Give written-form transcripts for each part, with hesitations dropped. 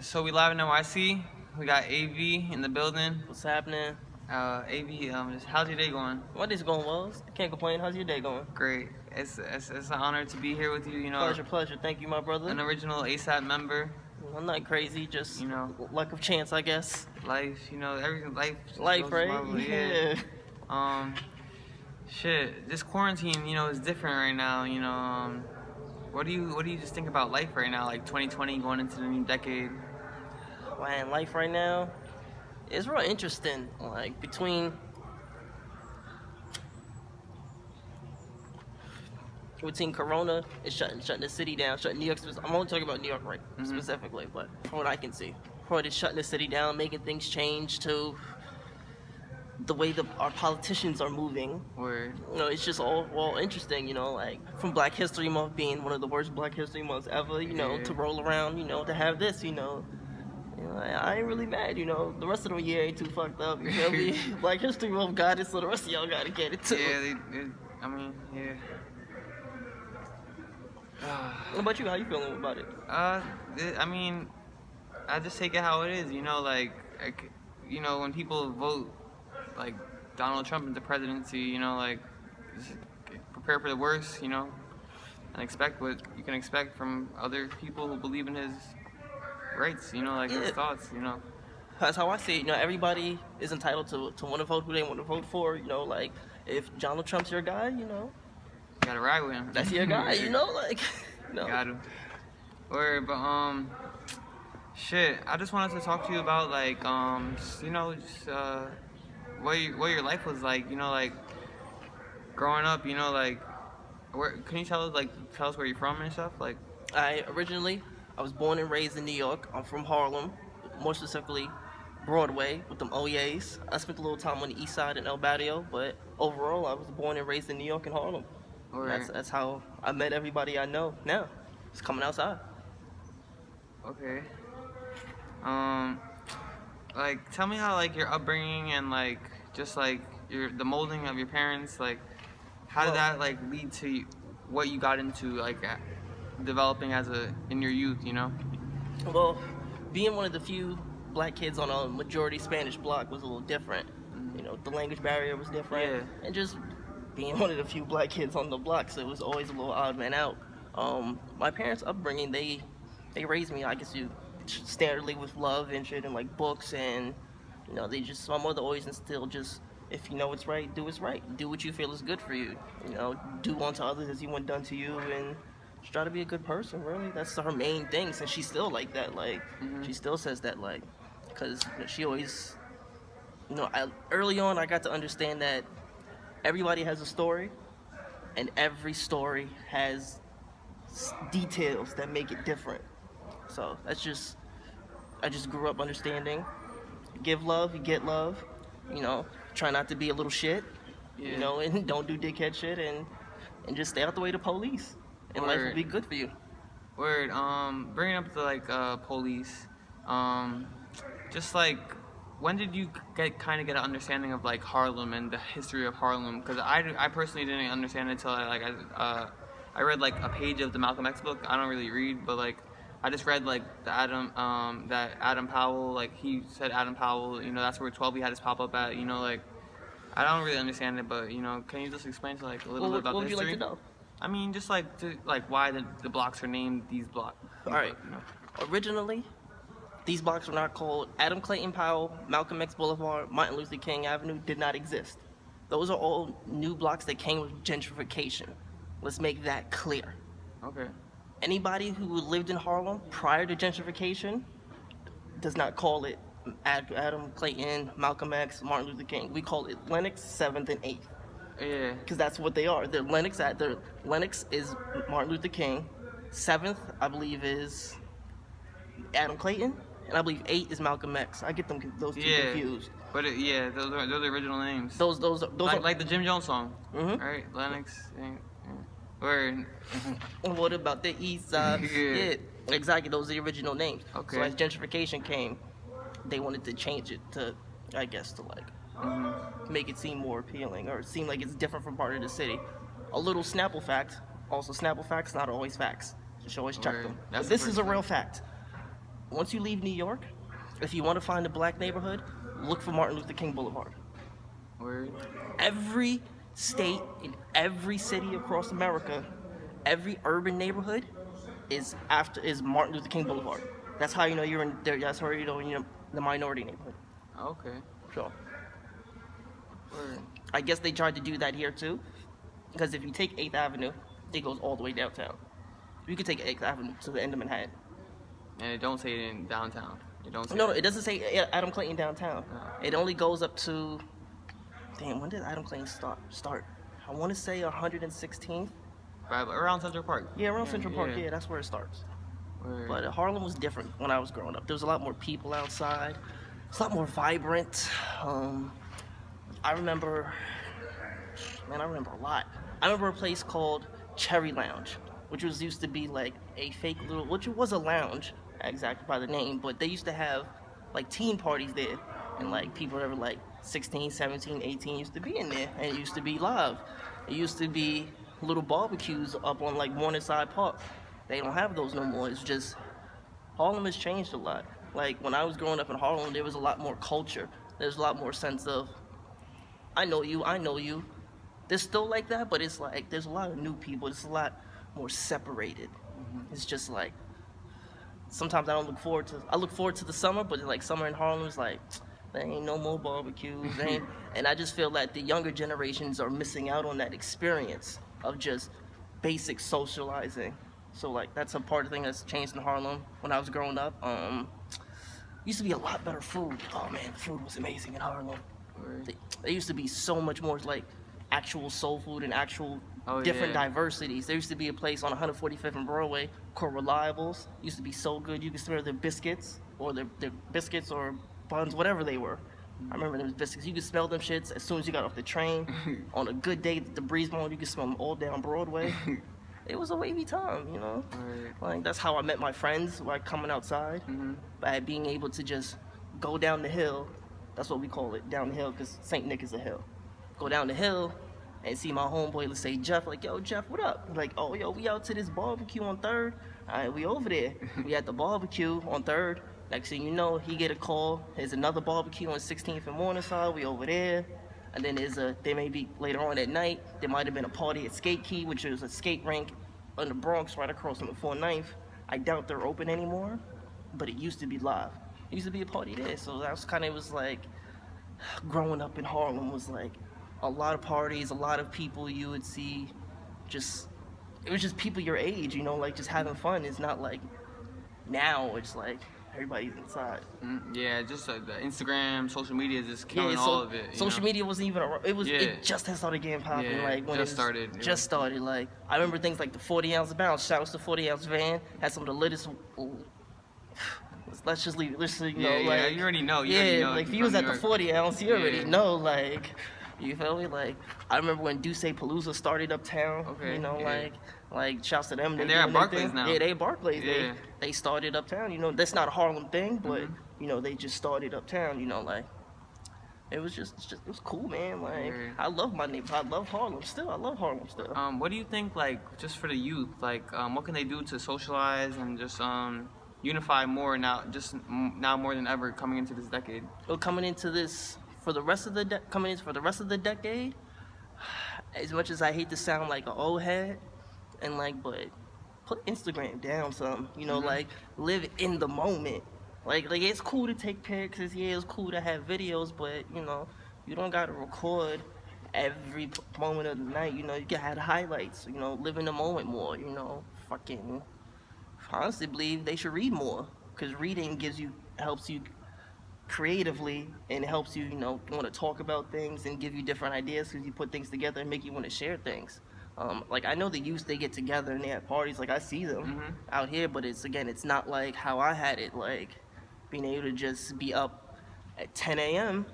So we live in NYC. We got AV in the building. What's happening? AV, how's your day going? My day's going well. I can't complain. How's your day going? Great. It's an honor to be here with you. You know, Pleasure. Thank you, my brother. an original ASAP member. I'm not crazy, just You know, luck of chance, I guess. life. You know, everything. Life. just Life, goes right? smoothly, yeah. Shit. This quarantine, is different right now. What do you just think about life right now? Like 2020 going into the new decade. Man, life right now is real interesting. Like between Corona, it's shutting the city down, shutting New York. I'm only talking about New York, right, specifically, but from what I can see, it's shutting the city down, making things change to the way our politicians are moving. Word. It's just all interesting. Like from Black History Month being one of the worst Black History Months ever. To roll around. To have this. I ain't really mad. The rest of the year ain't too fucked up. You feel me? Black History Month got it, so the rest of y'all gotta get it too. Yeah. Yeah. What about you? How you feeling about it? I just take it how it is. When people vote like Donald Trump into presidency, just prepare for the worst, and expect what you can expect from other people who believe in his rights, his thoughts, That's how I see it. Everybody is entitled to want to vote who they want to vote for. Like if Donald Trump's your guy, You gotta ride with him. that's your guy. Got him. Word, but shit. I just wanted to talk to you about what your life was like. Growing up. Where can you tell us where you're from and stuff? I was born and raised in New York. I'm from Harlem, more specifically Broadway with them OYAs. I spent a little time on the east side in El Barrio, but overall I was born and raised in New York and Harlem. That's how I met everybody I know now. It's coming outside. Okay. Tell me how your upbringing and the molding of your parents, how did that lead to what you got into developing in your youth, Well, being one of the few black kids on a majority Spanish block was a little different. The language barrier was different. Yeah. And just being one of the few black kids on the block, so it was always a little odd man out. My parents' upbringing, they raised me, I guess standardly with love and shit and books, and my mother always instilled just, if you know what's right, do what's right. Do what you feel is good for you. Do unto others as you want done to you, and just try to be a good person, really. That's her main thing, since she's still like that. She still says that, because she always, early on I got to understand that everybody has a story, and every story has details that make it different. So I just grew up understanding, give love, you get love, try not to be a little shit, and don't do dickhead shit, and just stay out the way of the police, and life will be good for you. Word. Bringing up the police, when did you get an understanding of Harlem and the history of Harlem? Because I personally didn't understand it until I read a page of the Malcolm X book. I don't really read, but I just read that Adam Powell, he said Adam Powell, that's where 12 had his pop up at, I don't really understand it, but can you just explain to a little bit about the history? What would you like to know? I mean, just why the blocks are named these blocks. All right. Originally, these blocks were not called Adam Clayton Powell, Malcolm X Boulevard, Martin Luther King Avenue, did not exist. Those are all new blocks that came with gentrification. Let's make that clear. Okay. Anybody who lived in Harlem prior to gentrification does not call it Adam Clayton, Malcolm X, Martin Luther King. We call it Lenox, 7th and 8th. Yeah. Because that's what they are. Lenox is Martin Luther King. 7th, I believe, is Adam Clayton, and I believe 8 is Malcolm X. I get those two confused. But those are original names. Those are like the Jim Jones song. Right, Lenox. Word. What about the East Side? Yeah, exactly. Those are the original names. Okay. So as gentrification came, they wanted to change it to, I guess, to make it seem more appealing or seem like it's different from part of the city. A little Snapple fact. Also, Snapple facts not always facts. Just always check them. But this is a real fact. once you leave New York, if you want to find a black neighborhood, look for Martin Luther King Boulevard. Word. Every state in every city across America, every urban neighborhood is Martin Luther King Boulevard. That's how you know you're in there. That's how you know you're in the minority neighborhood. Okay. So Word. I guess they tried to do that here too, because if you take 8th Avenue, it goes all the way downtown. You could take 8th Avenue to the end of Manhattan. And it don't say it in downtown. It don't say No, that. it doesn't say Adam Clayton downtown. Oh. It only goes up to, damn, when did Adam Clayton start? I want to say 116th. Right, around Central Park. Yeah, around Central Park. Yeah, that's where it starts. Word. But Harlem was different when I was growing up. There was a lot more people outside. It's a lot more vibrant. I remember a lot. I remember a place called Cherry Lounge, which used to be like a fake little, which was a lounge, exactly by the name, but they used to have like teen parties there, and like people that were like 16, 17, 18 used to be in there, and it used to be live. It used to be little barbecues up on like Morningside Park. They don't have those no more. It's just, Harlem has changed a lot. Like when I was growing up in Harlem, there was a lot more culture. There's a lot more sense of, I know you. There's still like that, but it's like there's a lot of new people. It's a lot more separated. It's just like, sometimes I look forward to the summer, but like summer in Harlem is like, there ain't no more barbecues. And I just feel that the younger generations are missing out on that experience of just basic socializing. So like that's a part of the thing that's changed in Harlem when I was growing up. Used to be a lot better food. Oh man, the food was amazing in Harlem. There used to be so much more like actual soul food and actual different diversities. There used to be a place on 145th and Broadway called Reliables. Used to be so good. You could smell their biscuits or their biscuits or buns, whatever they were. I remember those biscuits. You could smell them shits as soon as you got off the train. On a good day, the breeze blowing, you could smell them all down Broadway. It was a wavy time, you know? Like, that's how I met my friends, like coming outside. By being able to just go down the hill. That's what we call it, down the hill, because St. Nick is a hill. Go down the hill and see my homeboy, let's say Jeff, like, yo, Jeff, what up? Like, oh, yo, we out to this barbecue on 3rd. All right, we over there. We at the barbecue on 3rd. Next thing you know, he get a call. There's another barbecue on 16th and Morningside. We over there. And then there may be later on at night, there might have been a party at Skate Key, which is a skate rink in the Bronx right across from the 409th. I doubt they're open anymore, but it used to be live. It used to be a party there. So that was it was like, growing up in Harlem was like a lot of parties, a lot of people you would see it was just people your age, you know, like just having fun. It's not like now it's like everybody's inside. Yeah, just the Instagram, social media is just killing all of it. Social media wasn't even it just had started getting popping. Like when just started. Like I remember things like the 40-ounce bounce. Shout out to the 40-ounce van. Had some of the latest. Let's just leave it. Let's, you know, like, you already know. Like if you was at the 40-ounce, you already know. Like, you feel me? Like I remember when Duce Palooza started uptown. Okay. You know, like shouts to them. And they're at Barclays now. Yeah, they at Barclays. They started uptown. You know, that's not a Harlem thing, but you know, they just started uptown. You know, like it was it was cool, man. Like I love my neighborhood. I love Harlem still. What do you think, like, just for the youth, like, what can they do to socialize and just unify more now more than ever coming into this decade? Well, coming into the rest of the decade, as much as I hate to sound like an old head, and like, but put Instagram down some, you know, like live in the moment. Like it's cool to take pictures, it's cool to have videos, but you know, you don't gotta record every moment of the night. You know, you can have the highlights. You know, live in the moment more. You know, fucking. I honestly believe they should read more, because reading helps you creatively, and it helps you, you know, want to talk about things and give you different ideas, because you put things together and make you want to share things. Like I know the youth, they get together and they have parties. Like I see them out here, but it's not like how I had it. Like being able to just be up at 10 a.m.,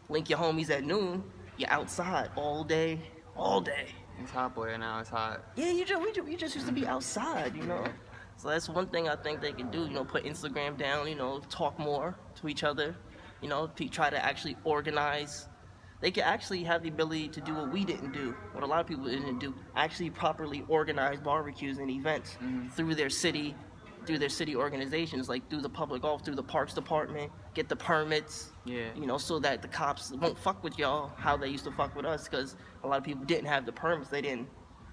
link your homies at noon, you're outside all day. It's hot, boy. Now it's hot. Yeah, we just used to be outside, you know. So that's one thing I think they can do, you know, put Instagram down, you know, talk more to each other, you know, try to actually organize. They can actually have the ability to do what we didn't do, what a lot of people didn't do, actually properly organize barbecues and events through their city through their city organizations, like through the public off, through the parks department, get the permits. Yeah. You know, so that the cops won't fuck with y'all how they used to fuck with us, because a lot of people didn't have the permits. They didn't,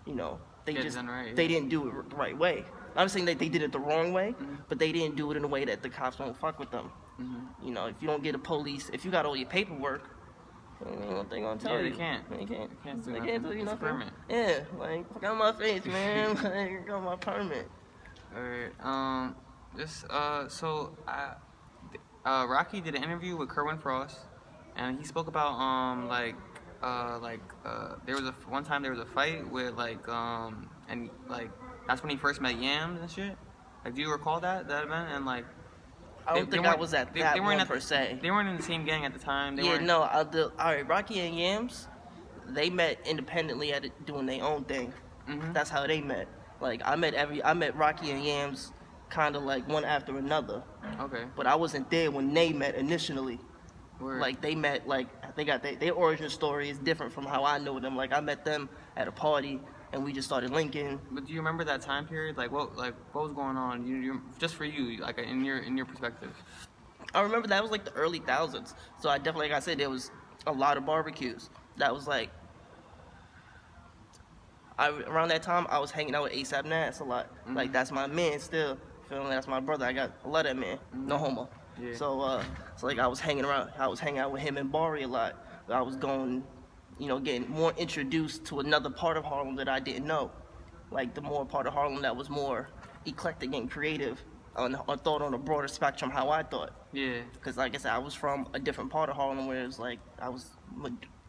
you know, they Get it just done right, they yeah. didn't do it the right way. I'm saying that they did it the wrong way, Mm-hmm. but they didn't do it in a way that the cops won't fuck with them. Mm-hmm. You know, if you don't get a police, if you got all your paperwork, ain't what they gonna tell Yeah, you. they can't. They can't. do They nothing. can't do you It's a nothing. permit. Yeah, like fuck out my face, man. Like, got my permit. Alright, Rocky did an interview with Kerwin Frost, and he spoke about there was one time there was a fight with and like that's when he first met Yams and shit. Like, do you recall that event? And like, I don't think I was at that they one weren't per se. They weren't in the same gang at the time. They Yeah, weren't, no. All right, Rocky and Yams, they met independently at it, doing their own thing. Mhm. That's how they met. Like I met Rocky and Yams kind of like one after another, Okay. but I wasn't there when they met initially. Word. Like they met, like they got their origin story is different from how I know them. Like I met them at a party and we just started linking. But do you remember that time period? Like what was going on? You just for you, like in your perspective. I remember that was like the early thousands. So I definitely, like I said, there was a lot of barbecues. That was like, around that time I was hanging out with ASAP Nas a lot. Mhm. Like that's my man still. Feel me? That's my brother. I love that man. No homo. Yeah. So like I was hanging out with him and Bari a lot. I was going, you know, getting more introduced to another part of Harlem that I didn't know. Like the more part of Harlem that was more eclectic and creative, or thought on a broader spectrum how I thought. Yeah. Because like I said, I was from a different part of Harlem where it was like I was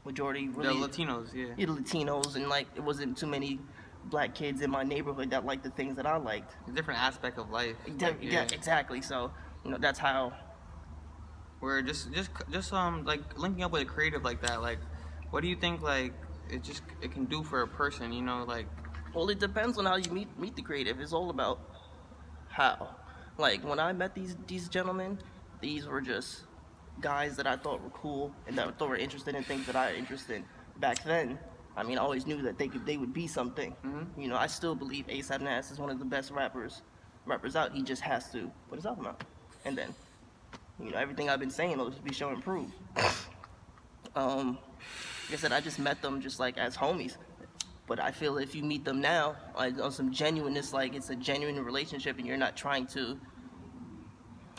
majority really The Latinos, yeah. the Latinos, and like it wasn't too many black kids in my neighborhood that liked the things that I liked. A different aspect of life. Yeah, exactly. So you know that's how. Where just like linking up with a creative like that, like what do you think like it can do for a person, you know, like Well, it depends on how you meet the creative. It's all about how. Like when I met these gentlemen, these were just guys that I thought were cool and that I thought were interested in things that I interested in. Back then, I mean, I always knew that they would be something. Mhm. You know, I still believe ASAP Nas is one of the best rappers out. He just has to put his album out, and then, you know, everything I've been saying will just be show and prove. Like I said, I just met them just like as homies. But I feel if you meet them now on some genuineness, like it's a genuine relationship and you're not trying to,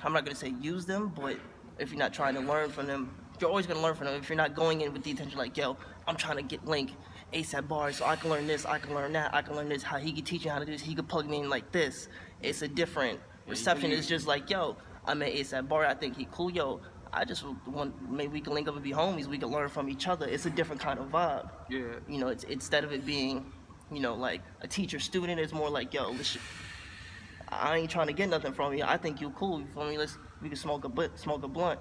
I'm not going to say use them, but if you're not trying to learn from them, you're always going to learn from them. If you're not going in with the intention like, yo, I'm trying to get Link ASAP bars so I can learn this, I can learn that, I can learn this, how he could teach me how to do this, he could plug me in like this. It's a different reception. It's just like, yo, I met ASAP bar, I think he cool, yo. I just want, maybe we can link up and be homies, we can learn from each other. It's a different kind of vibe. yeah. You know, it's instead of it being, you know, like a teacher student, it's more like, yo, I ain't trying to get nothing from you. I think you cool. You feel me? We can smoke a blunt,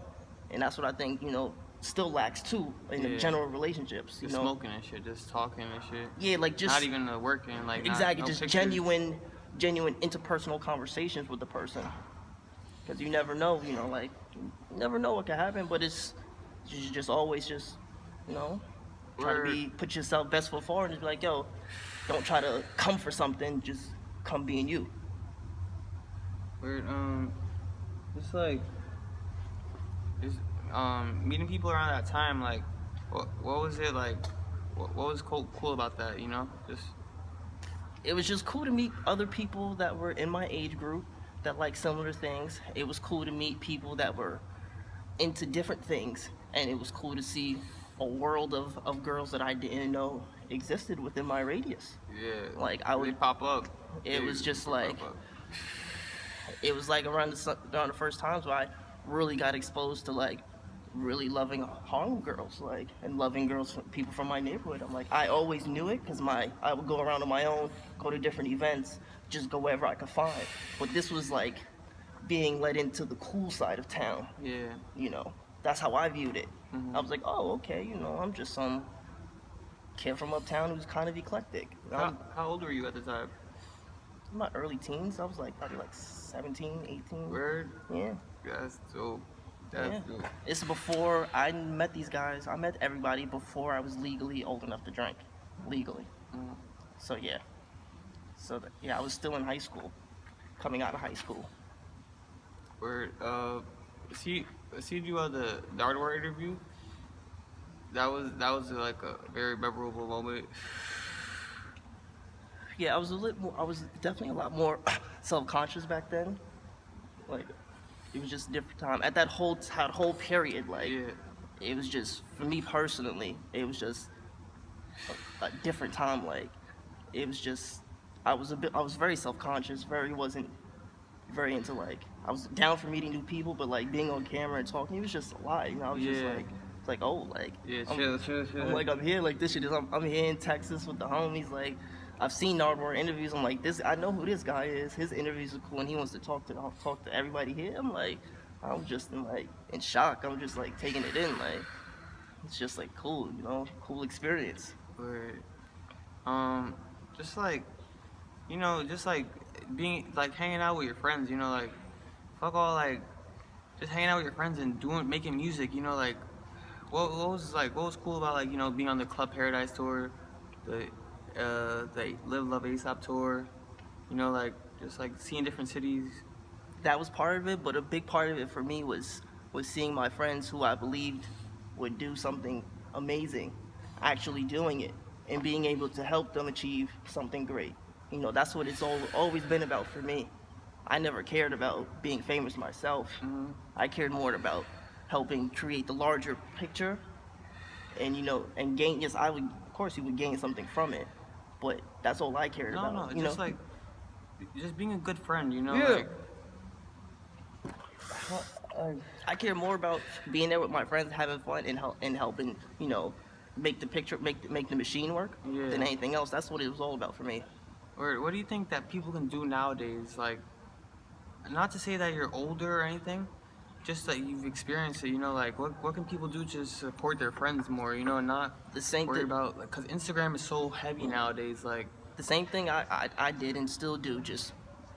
and that's what I think, you know, still lacks too in the general relationships. You Just know, smoking and shit, just talking and shit. yeah, like just Not even working, like exactly, no just pictures. genuine interpersonal conversations with the person. Because you never know, you know, like you never know what can happen, but it's just always just, you know, try to put yourself best foot forward and just be like, yo, don't try to come for something, just come being you. Weird. Just like, meeting people around that time, like, what was it like? What was cool about that? You know, just. It was just cool to meet other people that were in my age group that like similar things. It was cool to meet people that were into different things, and it was cool to see a world of girls that I didn't know existed within my radius. Yeah. Like They pop up. It was just like. It was like around the first times where I really got exposed to like really loving Harlem girls, like, and loving people from my neighborhood. I'm like, I always knew it because I would go around on my own, go to different events, just go wherever I could find. But this was like being led into the cool side of town. Yeah. You know, that's how I viewed it. Mhm. I was like, oh, okay, you know, I'm just some kid from uptown who's kind of eclectic. How old were you at the time? In my early teens, I was like probably like 17, 18. Word. Yeah. That's dope. That's dope. It's before I met these guys. I met everybody before I was legally old enough to drink. Legally. Mhm. So yeah. I was still in high school. coming out of high school. Where see you at the Ardwar interview. That was like a very memorable moment. Yeah, I was definitely a lot more self-conscious back then. Like, it was just a different time. At that whole period, like, Yeah, it was just, for me personally, it was just a different time. Like, it was just, I was very self-conscious, wasn't very into, like, I was down for meeting new people, but like being on camera and talking, it was just a lot. I was just yeah, like, it's like, oh, like, yeah. Chill. I'm here, like, this shit is, I'm here in Texas with the homies, like, I've seen Nardwar interviews. I'm like, I know who this guy is. His interviews are cool, and he wants to talk to everybody here. I'm like, I'm just in shock. I'm just like taking it in, like, it's just like cool, cool experience. Word. Just like, just like being like hanging out with your friends. Like, fuck all like, just hanging out with your friends and making music. Like, what was cool about like being on the Club Paradise tour, the Live Love ASAP tour. Like just like seeing different cities. That was part of it, but a big part of it for me was seeing my friends who I believed would do something amazing, actually doing it, and being able to help them achieve something great. That's what it's always been about for me. I never cared about being famous myself. Mm-hmm. I cared more about helping create the larger picture, and and gain. Yes, I would. Of course, you would gain something from it, but that's all I cared about. No, just like just being a good friend. Yeah. Like, I care more about being there with my friends, having fun, and helping, make the picture, make the machine work Yeah. than anything else. That's what it was all about for me. or what do you think that people can do nowadays? Like, not to say that you're older or anything, just that you've experienced it. Like what can people do to support their friends more? And not The same worry thing. about like, cause Instagram is so heavy nowadays. Like, The same thing I did and still do. Just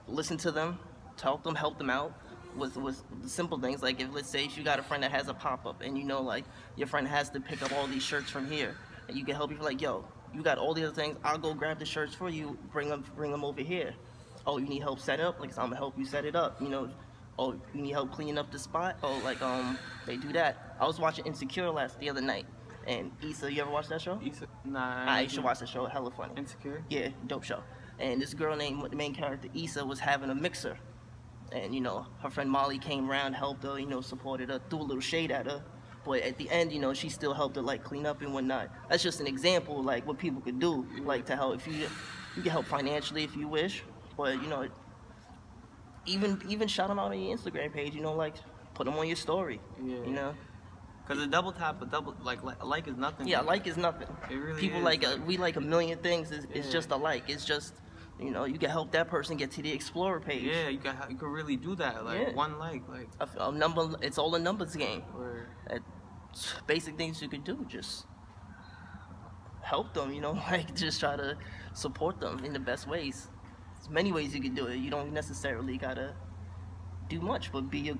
listen to them, help them out with simple things. Like, if let's say if you got a friend that has a pop-up and like your friend has to pick up all these shirts from here, and you can help you, like, yo, you got all the other things, I'll go grab the shirts for you, bring them over here. Oh, you need help set up? Like, I'm gonna help you set it up. Oh, you need help cleaning up the spot? Oh, like, they do that. I was watching Insecure the other night, and Issa, you ever watch that show? nah. You should watch the show. Hella funny. Insecure. Yeah, dope show. And this girl named, the main character, Issa, was having a mixer. And, her friend Molly came around, helped her, supported her, threw a little shade at her. But at the end, she still helped her, like, clean up and whatnot. That's just an example, like, what people could do, like, to help. If you can help financially if you wish. But, even shout them out on your Instagram page, like, put them on your story, Yeah. Cause a double a like is nothing. Yeah, a like is nothing. It really People is, like we like a million things. It's Yeah. just a like. It's just, you can help that person get to the Explorer page. Yeah, you can really do that. Like, Yeah. one like. A number. It's all a numbers game. Or Basic things you could do. Just help them. Like, just try to support them in the best ways. There's many ways you can do it. You don't necessarily gotta do much, but they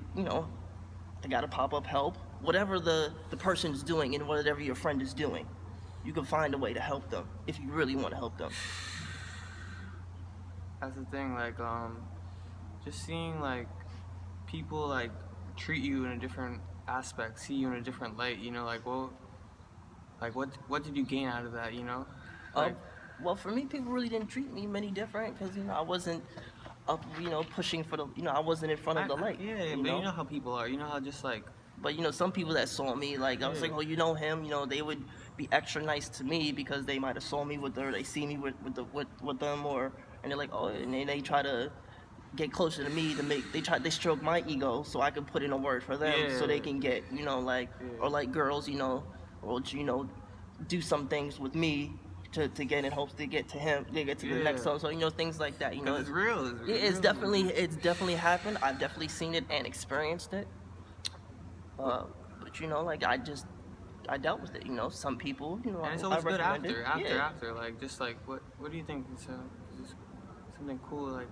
gotta pop up help. Whatever the person's doing and whatever your friend is doing, you can find a way to help them if you really want to help them. that's the thing. Like, just seeing like people like treat you in a different aspect, see you in a different light. Like, well, like what did you gain out of that? Like, Well, for me, people really didn't treat me many different because I wasn't up, pushing for the, I wasn't in front of the light. Yeah, but you know how people are. You know how just like. But some people that saw me, like, I was like, oh, you know him, they would be extra nice to me because they might have saw me with her, they see me with them, and they're like, oh, and then they try to get closer to me they stroke my ego so I can put in a word for them, so they can get, like, or like girls, or do some things with me to get in hopes to get to him, they get to the next one, so things like that, It's real. It's definitely happened. I've definitely seen it and experienced it. But like, I dealt with it. Some people, And it's I always good recommend it. after. Like, just like what do you think is something cool like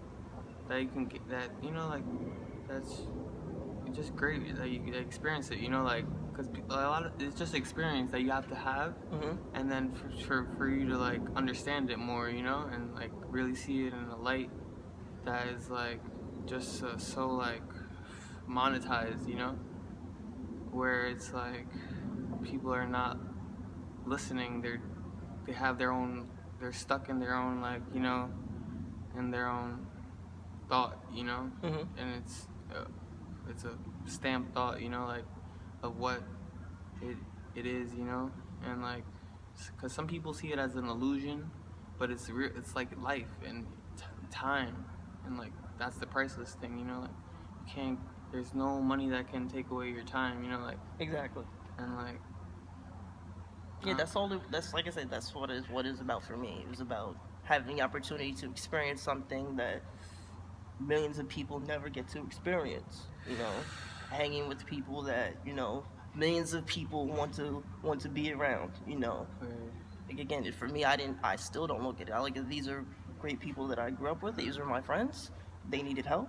that you can get, that like that's just great that you experience it. Like, because a lot of it's just experience that you have to have, and then for you to like understand it more, and like really see it in a light that is like just so like monetized, you know, where it's like people are not listening. They have their own. They're stuck in their own like you know, in their own thought, you know, Hmm. and it's a stamped thought, you know, like of what it it is, you know, and like because some people see it as an illusion, but it's real. It's like life and time, and like that's the priceless thing, you know, like you can't. There's no money that can take away your time, you know, like Exactly. and like Yeah, that's all. That's like I said. That's what it's about for me. It was about having the opportunity to experience something that millions of people never get to experience. You know, hanging with people that millions of people want to be around. Like again, for me, I still don't look at it. I like these are great people that I grew up with. These are my friends. They needed help.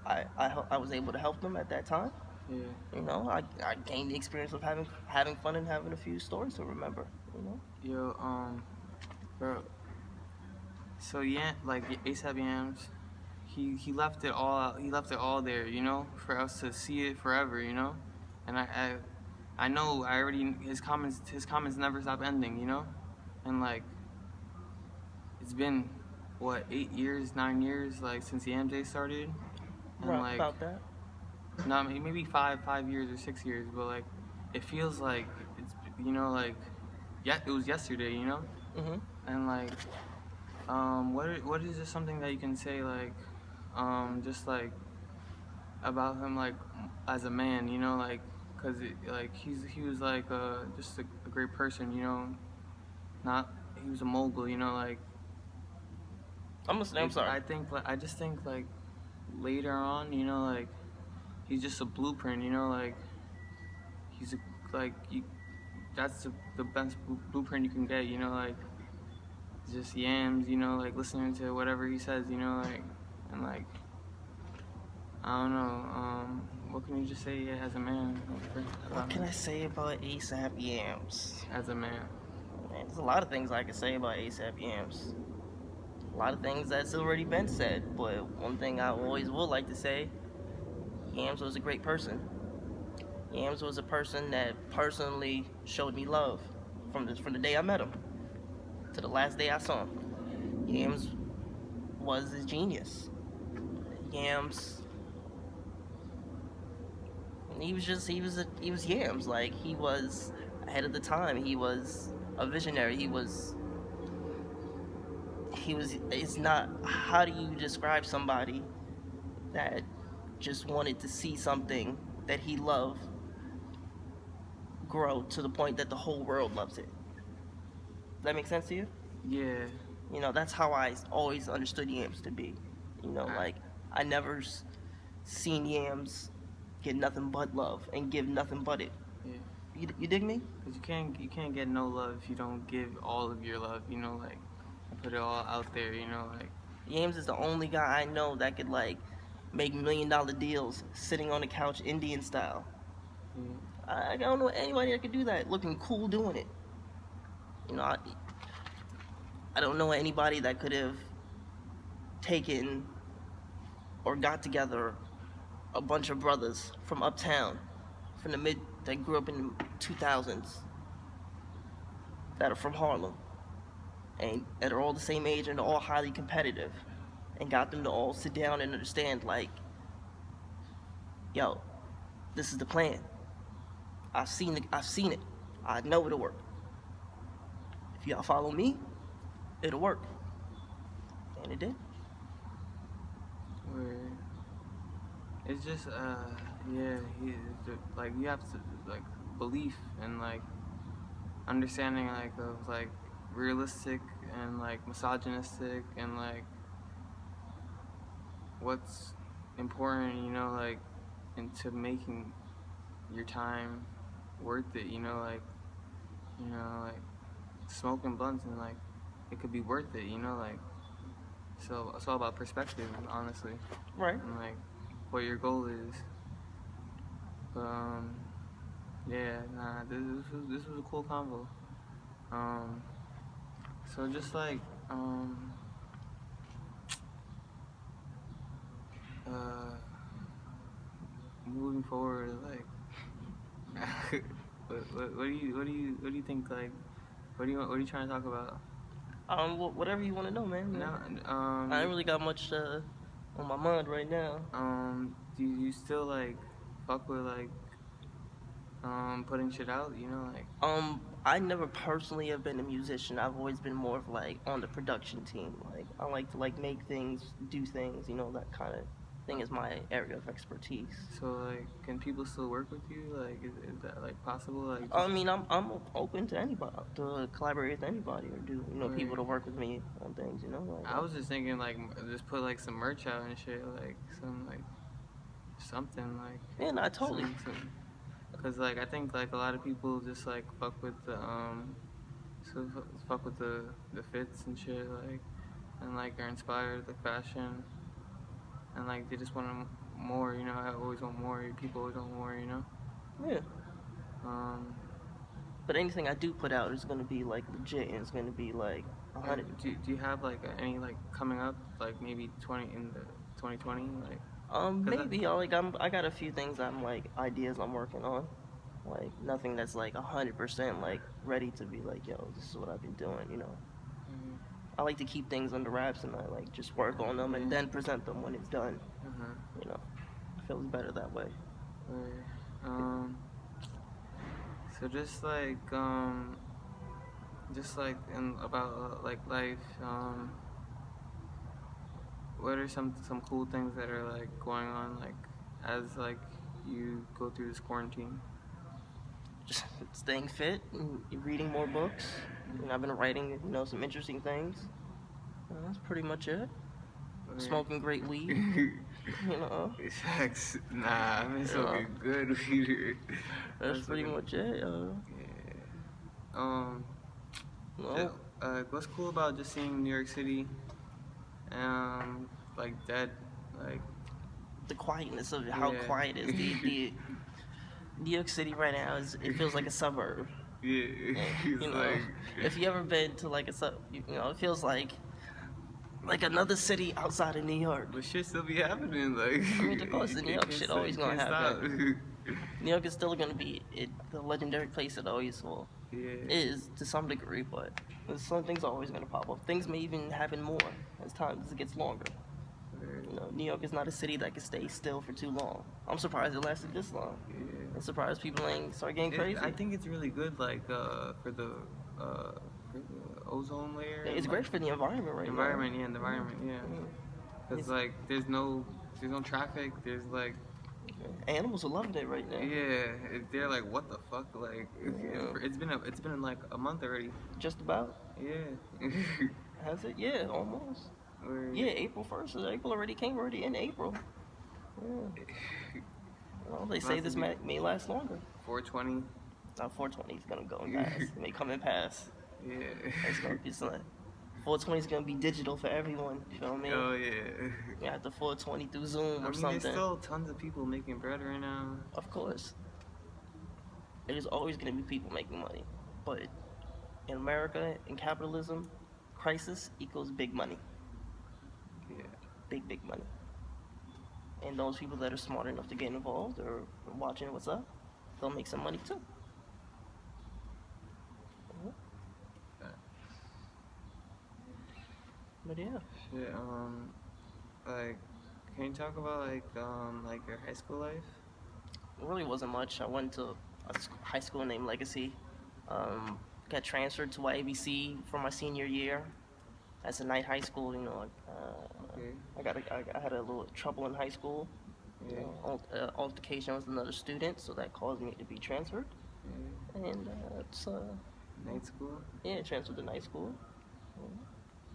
I was able to help them at that time. yeah, I gained the experience of having fun and having a few stories to remember. yo, bro. So yeah, like ASAP Yams, he left it all out. He left it all there, you know, for us to see it forever, you know. And I know I already his comments never stop ending, you know. And like it's been what 8 years, 9 years like since the MJ started, and Right like about that. no, maybe 5 years or 6 years, but like it feels like it's you know like yeah it was yesterday, you know. Hmm. And like what is just something that you can say like just like about him like as a man, you know, like because like he was like just a great person, you know, not he was a mogul, you know, like I'm listening. I'm sorry. I think like I just think like later on, you know, like he's just a blueprint, you know, like he's like you that's the best blueprint you can get, you know, like just yams, you know, like listening to whatever he says, you know, like and like I don't know. What can you just say as a man What about can him? I say about ASAP Yams? As a man. Man, there's a lot of things I can say about ASAP Yams. A lot of things that's already been said, but one thing I always would like to say, Yams was a great person. Yams was a person that personally showed me love from the day I met him to the last day I saw him. Yams was a genius. Yams, he was Yams. Like he was ahead of the time. He was a visionary. He was. It's not. How do you describe somebody that just wanted to see something that he loved grow to the point that the whole world loves it? Does that make sense to you? Yeah. That's how I always understood Yams to be. I, Like I never seen Yams get nothing but love and give nothing but it. yeah. You dig me? Cause you can't get no love if you don't give all of your love. You know, like put it all out there. You know, like Yams is the only guy I know that could like make $1 million deals sitting on the couch Indian style. yeah, I don't know anybody that could do that looking cool doing it. You know, I don't know anybody that could have taken or got together a bunch of brothers from uptown, from the mid that grew up in the 2000s, that are from Harlem, and that are all the same age and all highly competitive, and got them to all sit down and understand, like, yo, this is the plan. I've seen it. I know it'll work. If y'all follow me, it'll work. And it did. where it's just yeah. Like you have to like belief and like understanding like of like realistic and like misogynistic and like what's important. You know, like into making your time worth it, like smoking blunts and like it could be worth it, like so it's all about perspective, honestly, Right. and like what your goal is. But yeah, nah, this was a cool convo. Um, so just like uh, moving forward, like, what do you think? Like, what are you trying to talk about? Whatever you want to know, man. No, I ain't really got much on my mind right now. do you still like fuck with like putting shit out? You know, like. I never personally have been a musician. I've always been more of like on the production team. Like I like to like make things, do things. You know, that kind of thing is my area of expertise. So like, can people still work with you? Like, is that like possible? Like, I mean, I'm open to anybody to collaborate with anybody or do people to Right. work with me on things. You know, like I was just thinking like just put like some merch out and shit, like some like something like yeah, not totally. cause like I think like a lot of people just like fuck with the fuck with the fits and shit like, and like are inspired like fashion, and like they just want more. You know, I always want more. People always want more. You know. Yeah. Um. But anything I do put out is gonna be like legit and it's gonna be like 100. Do you have like any like coming up like maybe 2020 like? Maybe I got a few things I'm like ideas I'm working on, like nothing that's like 100% like ready to be like yo this is what I've been doing. You know, Mm-hmm. I like to keep things under wraps and I like just work on them and then present them when it's done. Uh-huh. You know, it feels better that way. Right. So just like in about like life, what are some cool things that are like going on like as like you go through this quarantine? Just staying fit and reading more books. And I've been writing some interesting things. That's pretty much it. Right. Smoking great weed. You know. Nah, I've been smoking good weed. That's pretty much it. Yeah. No. What's cool about just seeing New York City, like dead, like The quietness of it, how Yeah. quiet it is. The New York City right now it feels like a suburb. yeah, You know, like if you ever been to like a it feels like another city outside of New York. but shit still be happening. Like I mean, of course, in New York, can't shit stop- always gonna can't happen. New York is still gonna be the legendary place it always Yeah. is to some degree, but some things are always gonna pop up. Things may even happen more as time gets longer. You know, New York is not a city that can stay still for too long. I'm surprised it lasted this long. Yeah. I'm surprised people ain't start getting crazy. I think it's really good, like for the ozone layer. It's and, great like, for the environment right environment, now. yeah, the environment, yeah. Mm. Cause It's- like there's no traffic. There's like Animals are loving it right now. they're like what the fuck like Yeah. it's been like a month already. Just about. Yeah. Has it? Yeah, almost. Or- Yeah, April 1st. April already came already in April. Yeah. Well, they say this may last longer. 420. 420 is gonna go and pass. It may come and pass. Yeah. It's gonna be something. 420 is gonna be digital for everyone. You know what I mean? Oh yeah. You have the 420 through Zoom or There's something. still tons of people making bread right now. Of course. There's always gonna be people making money, but in America, in capitalism, crisis equals big money. Yeah. Big money. And those people that are smart enough to get involved or watching what's up, they'll make some money too. But yeah. Shit, like, can you talk about like your high school life? It really wasn't much. I went to a high school named Legacy. Got transferred to YABC for my senior year. As a night high school, Okay. I had a little trouble in high school. Yeah. Altercation with another student, so that caused me to be transferred. Yeah. And it's Night school. yeah, transferred to night school.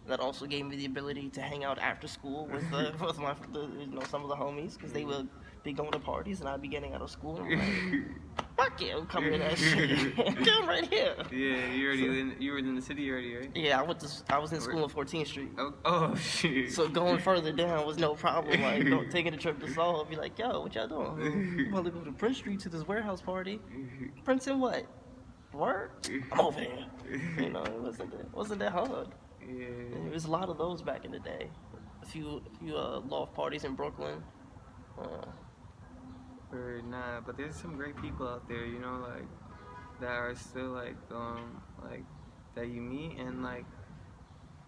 That also gave me the ability to hang out after school with with some of the homies because they would be going to parties and I'd be getting out of school. And I'm like, fuck yeah, I'm coming to that shit. Come right here. Yeah, you were in the city already, right? Yeah, I was in school on 14th Street. Oh shit. So going further down was no problem. Like taking a trip to Soho, be like, yo, what y'all doing? You want to go to Prince Street to this warehouse party? Prince and what? Word? I'm over here. It wasn't that hard. Yeah. There was a lot of those back in the day. A few loft parties in Brooklyn. Uh, Or nah, but there's some great people out there, you know, like that are still like that you meet and like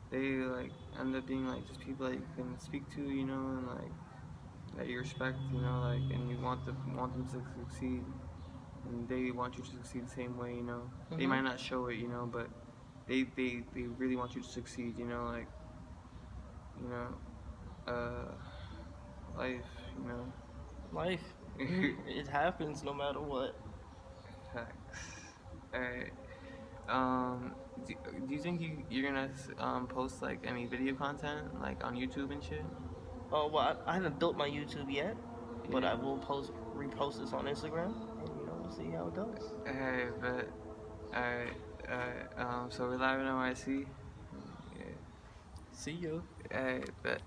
they like end up being like just people that you can speak to, you know, and like that you respect, you know, like and you want them to succeed and they want you to succeed the same way, you know. They mhm. might not show it, you know, but they really want you to succeed, you know, like you know, life, you know. Life, it happens no matter what. Facts. Alright. Do you think you're gonna post like any video content like on YouTube and shit? Well, I haven't built my YouTube yet, but Yeah. I will repost this on Instagram, and we'll see how it goes. Alright, but alright, alright. So we're live in NYC. Yeah. See you. Alright, but.